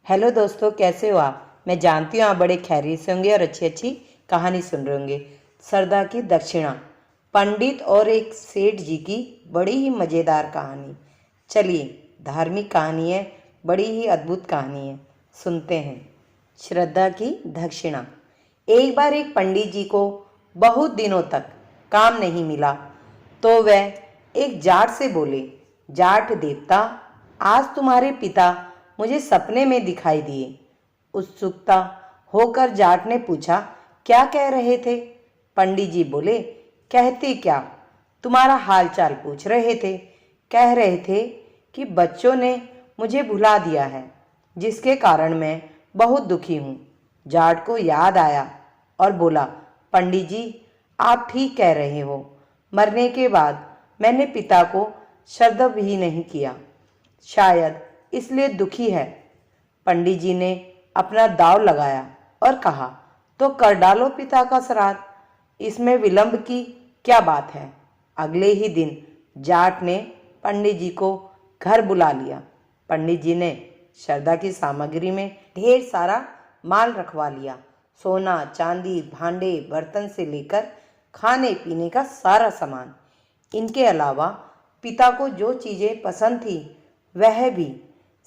Hello दोस्तों, कैसे हो आप। मैं जानती हूँ आप बड़े खैरियत से होंगे और अच्छी अच्छी कहानी सुन रहे होंगे। सरदा की दक्षिणा, पंडित और एक सेठ जी की बड़ी ही मज़ेदार कहानी। चलिए, धार्मिक कहानी है, बड़ी ही अद्भुत कहानी है, सुनते हैं। श्रद्धा की दक्षिणा। एक बार एक पंडित जी को बहुत दिनों तक काम नहीं मिला, तो वह एक जाट से बोले, जाट देवता, आज तुम्हारे पिता मुझे सपने में दिखाई दिए। उत्सुकता होकर जाट ने पूछा, क्या कह रहे थे। पंडित जी बोले, कहते क्या, तुम्हारा हालचाल पूछ रहे थे। कह रहे थे कि बच्चों ने मुझे भुला दिया है, जिसके कारण मैं बहुत दुखी हूँ। जाट को याद आया और बोला, पंडित जी, आप ठीक कह रहे हो। मरने के बाद मैंने पिता को श्रद्धा भी नहीं किया, शायद इसलिए दुखी है। पंडित जी ने अपना दांव लगाया और कहा, तो कर डालो पिता का श्राद्ध, इसमें विलंब की क्या बात है। अगले ही दिन जाट ने पंडित जी को घर बुला लिया। पंडित जी ने श्रद्धा की सामग्री में ढेर सारा माल रखवा लिया। सोना, चांदी, भांडे, बर्तन से लेकर खाने पीने का सारा सामान। इनके अलावा पिता को जो चीज़ें पसंद थी वह भी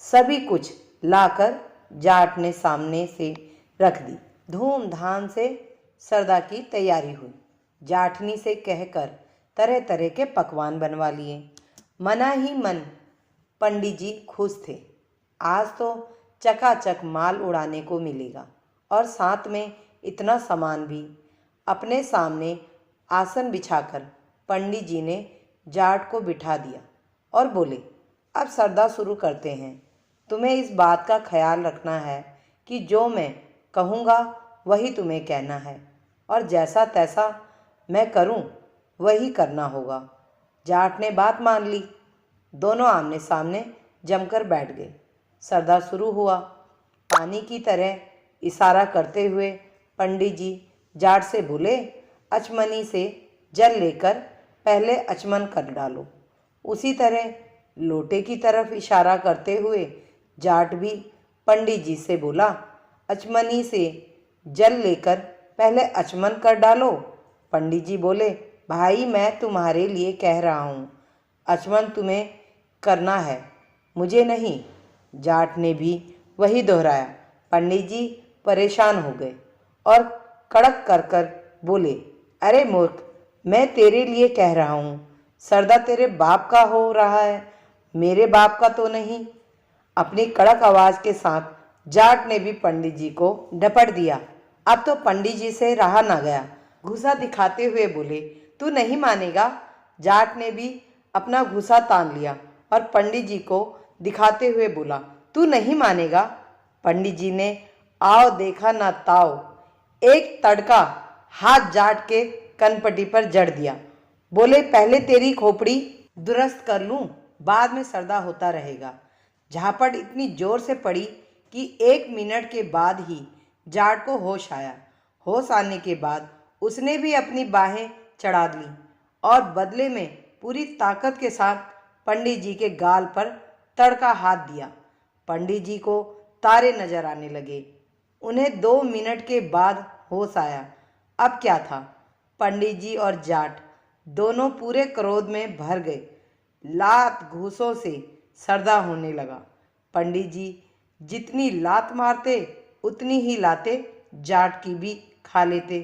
सभी कुछ लाकर जाट ने सामने से रख दी। धूमधाम से सरदा की तैयारी हुई। जाठनी से कहकर तरह तरह के पकवान बनवा लिए। मना ही मन पंडित जी खुश थे। आज तो चकाचक माल उड़ाने को मिलेगा और साथ में इतना सामान भी। अपने सामने आसन बिछाकर पंडित जी ने जाट को बिठा दिया और बोले, अब सरदा शुरू करते हैं। तुम्हें इस बात का ख्याल रखना है कि जो मैं कहूँगा वही तुम्हें कहना है और जैसा तैसा मैं करूँ वही करना होगा। जाट ने बात मान ली। दोनों आमने सामने जमकर बैठ गए। सरदा शुरू हुआ। पानी की तरह इशारा करते हुए पंडित जी जाट से बोले, अचमनी से जल लेकर पहले अचमन कर डालो। उसी तरह लोटे की तरफ इशारा करते हुए जाट भी पंडित जी से बोला, अचमनी से जल लेकर पहले अचमन कर डालो। पंडित जी बोले, भाई मैं तुम्हारे लिए कह रहा हूँ, अचमन तुम्हें करना है, मुझे नहीं। जाट ने भी वही दोहराया। पंडित जी परेशान हो गए और कड़क कर कर बोले, अरे मूर्ख, मैं तेरे लिए कह रहा हूँ, सरदा तेरे बाप का हो रहा है, मेरे बाप का तो नहीं। अपनी कड़क आवाज के साथ जाट ने भी पंडित जी को डपट दिया। अब तो पंडित जी से रहा ना गया। घुसा दिखाते हुए बोले, तू नहीं मानेगा। जाट ने भी अपना घुसा तान लिया और पंडित जी को दिखाते हुए बोला, तू नहीं मानेगा। पंडित जी ने आओ देखा ना ताओ, एक तड़का हाथ जाट के कनपटी पर जड़ दिया। बोले, पहले तेरी खोपड़ी दुरुस्त कर लूं, बाद में सरदा होता रहेगा। झापड़ इतनी जोर से पड़ी कि 1 मिनट के बाद ही जाट को होश आया। होश आने के बाद उसने भी अपनी बाहें चढ़ा ली और बदले में पूरी ताकत के साथ पंडित जी के गाल पर तड़का हाथ दिया। पंडित जी को तारे नजर आने लगे। उन्हें 2 मिनट के बाद होश आया। अब क्या था। पंडित जी और जाट दोनों पूरे क्रोध में भर गए। लात घूसों से सरदा होने लगा। पंडित जी जितनी लात मारते उतनी ही लाते जाट की भी खा लेते।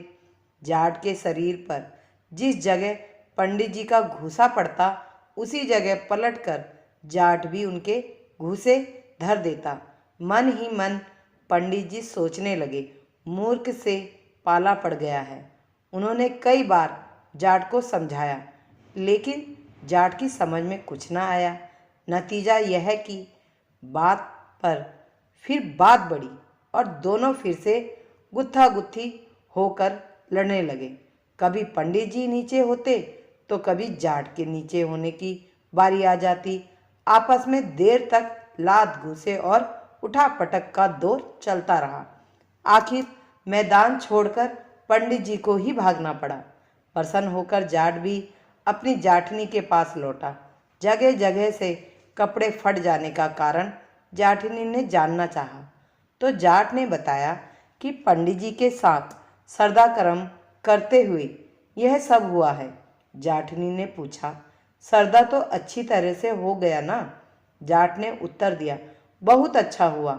जाट के शरीर पर जिस जगह पंडित जी का घूसा पड़ता उसी जगह पलटकर जाट भी उनके घूसे धर देता। मन ही मन पंडित जी सोचने लगे, मूर्ख से पाला पड़ गया है। उन्होंने कई बार जाट को समझाया, लेकिन जाट की समझ में कुछ ना आया। नतीजा यह है कि बात पर फिर बात बढ़ी और दोनों फिर से गुत्था गुत्थी होकर लड़ने लगे। कभी पंडित जी नीचे होते तो कभी जाट के नीचे होने की बारी आ जाती। आपस में देर तक लात घूसे और उठापटक का दौर चलता रहा। आखिर मैदान छोड़कर पंडित जी को ही भागना पड़ा। प्रसन्न होकर जाट भी अपनी जाठनी के पास लौटा। जगह जगह से कपड़े फट जाने का कारण जाठनी ने जानना चाहा। तो जाट ने बताया कि पंडित जी के साथ सरदा कर्म करते हुए यह सब हुआ है। जाटनी ने पूछा, सरदा तो अच्छी तरह से हो गया ना? जाट ने उत्तर दिया, बहुत अच्छा हुआ।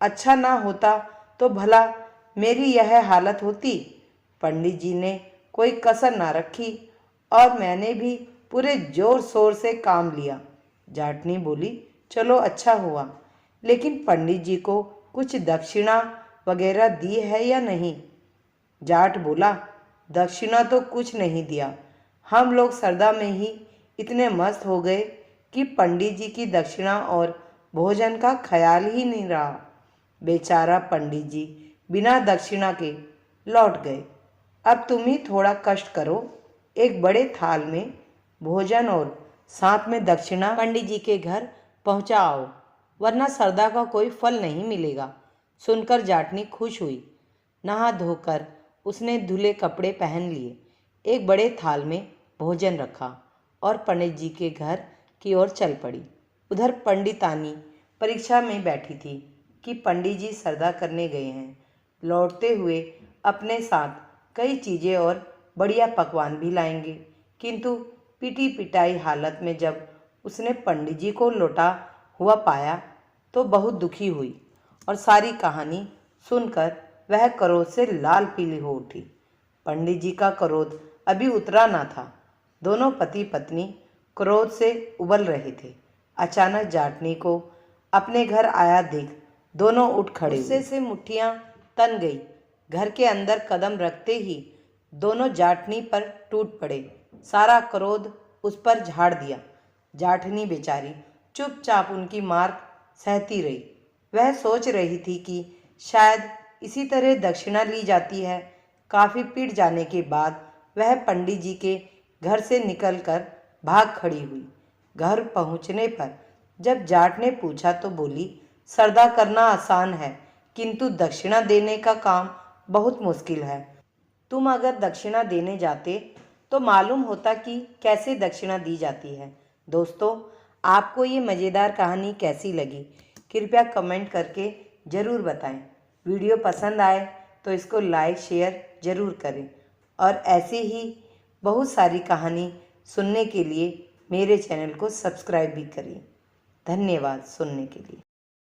अच्छा ना होता तो भला मेरी यह हालत होती? पंडित जी ने कोई कसर ना रखी और मैंने भी पूरे जोर शोर से काम लिया। जाटनी बोली, चलो अच्छा हुआ, लेकिन पंडित जी को कुछ दक्षिणा वगैरह दी है या नहीं? जाट बोला, दक्षिणा तो कुछ नहीं दिया। हम लोग सरदा में ही इतने मस्त हो गए कि पंडित जी की दक्षिणा और भोजन का ख्याल ही नहीं रहा। बेचारा पंडित जी बिना दक्षिणा के लौट गए। अब तुम ही थोड़ा कष्ट करो, एक बड़े थाल में भोजन और साथ में दक्षिणा पंडित जी के घर पहुंचाओ, वरना सरदा का कोई फल नहीं मिलेगा। सुनकर जाटनी खुश हुई। नहा धोकर उसने धुले कपड़े पहन लिए, एक बड़े थाल में भोजन रखा और पंडित जी के घर की ओर चल पड़ी। उधर पंडितानी परीक्षा में बैठी थी कि पंडित जी सरदा करने गए हैं। लौटते हुए अपने साथ कई चीज़ें और बढ़िया पकवान भी लाएंगे, किंतु पिटी पिटाई हालत में जब उसने पंडित जी को लौटा हुआ पाया तो बहुत दुखी हुई और सारी कहानी सुनकर वह क्रोध से लाल पीली हो उठी। पंडित जी का क्रोध अभी उतरा ना था। दोनों पति पत्नी क्रोध से उबल रहे थे। अचानक जाटनी को अपने घर आया देख दोनों उठ खड़े, गुस्से से मुट्ठियां तन गई। घर के अंदर कदम रखते ही दोनों जाटनी पर टूट पड़े, सारा क्रोध उस पर झाड़ दिया। जाटनी बेचारी चुपचाप उनकी मार सहती रही। वह सोच रही थी कि शायद इसी तरह दक्षिणा ली जाती है। काफ़ी पीट जाने के बाद वह पंडित जी के घर से निकलकर भाग खड़ी हुई। घर पहुंचने पर जब जाट ने पूछा तो बोली, सरदा करना आसान है, किंतु दक्षिणा देने का काम बहुत मुश्किल है। तुम अगर दक्षिणा देने जाते तो मालूम होता कि कैसे दक्षिणा दी जाती है। दोस्तों, आपको ये मज़ेदार कहानी कैसी लगी? कृपया कमेंट करके ज़रूर बताएं। वीडियो पसंद आए तो इसको लाइक शेयर ज़रूर करें और ऐसे ही बहुत सारी कहानी सुनने के लिए मेरे चैनल को सब्सक्राइब भी करें। धन्यवाद सुनने के लिए।